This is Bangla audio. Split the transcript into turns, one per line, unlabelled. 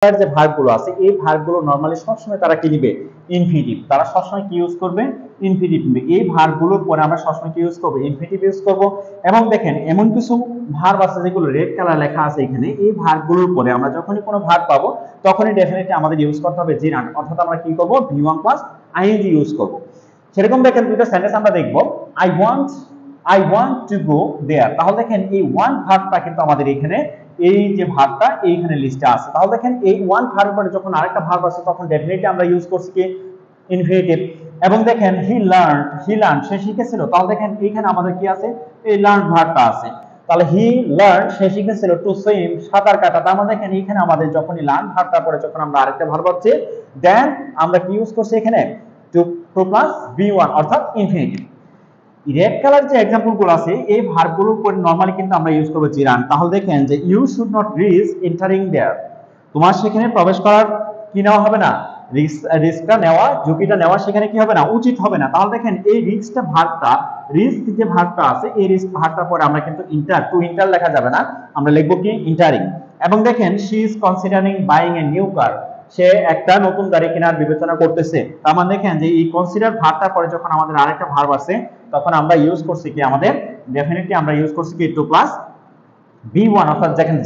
যে ভার্বগুলো আছে এই ভার্বগুলো নরমালি সবসময় তারা কি নিবে ইনফিনিটিভ, তারা সবসময় কি ইউজ করবে ইনফিনিটিভ নিবে। এই ভার্বগুলোর পরে আমরা সবসময় কি ইউজ করব ইনফিনিটিভ ইউজ করব। এবং দেখেন এমন কিছু ভার্ব আছে যেগুলো রেড কালার লেখা আছে এখানে, এই ভার্বগুলোর পরে আমরা যখনই কোনো ভার্ব পাবো তখনই ডেফিনেটলি আমাদের ইউজ করতে হবে জিরান, অর্থাৎ আমরা কি করব V1 প্লাস আইএনজি ইউজ করব। সেরকম দেখেন দুটো সেন্টেন্স আমরা দেখব, আই ওয়ান্ট টু গো দেয়ার। তাহলে দেখেন এই ওয়ান ভার্বটা কিন্তু আমাদের এখানে এই যে ভার্বটা এইখানে লিস্টে আছে। তাহলে দেখেন এই ওয়ান ভার্বের পরে যখন আরেকটা ভার্ব আছে তখন ডেফিনেটলি আমরা ইউজ করছি কি ইনফিনিটিভ। এবং দেখেন হি লার্ন সে শিখেছিল, তাহলে দেখেন এইখানে আমাদের কি আছে এই লার্ন ভার্বটা আছে। তাহলে হি লার্ন সে শিখেছিল টু সুইম সাঁতার কাটা। তার মানে দেখেন এখানে আমাদের যখনই লার্ন ভার্বটা পরে যখন আমরা আরেকটা ভার্ব হচ্ছে দেন আমরা কি ইউজ করছি এখানে টু প্লাস V1 অর্থাৎ ইনফিনিটিভ। রেড কালার যে এক্সাম্পল গুলো আছে এই ভার্বগুলোর উপর নরমালি কিন্তু আমরা ইউজ করব জিরান। তাহলে দেখেন যে you should not risk entering there, তোমার সেখানে প্রবেশ করার কি নেওয়া হবে না রিস্কটা নেওয়া, ঝুঁকিটা নেওয়া সেখানে কি হবে না উচিত হবে না। তাহলে দেখেন এই রিস্কটা ভার্বটা রিস্ক যে ভার্বটা আছে এই রিস্ক ভার্বটার পরে আমরা কিন্তু ইন্টার লেখা যাবে না, আমরা লিখব কি ইন্টারিং। এবং দেখেন she is considering buying a new car, সে একটা নতুন গাড়ি কেনার বিবেচনা করতেছে। তার মানে দেখেন যে এই কনসিডার ভার্বটার পরে যখন আমাদের আরেকটা ভার্ব আছে তখন আমরা ইউজ করছি কি আমাদের ডেফিনেটলি আমরা ইউজ করছি কি টু প্লাস V1 অর্থাৎ দেখেন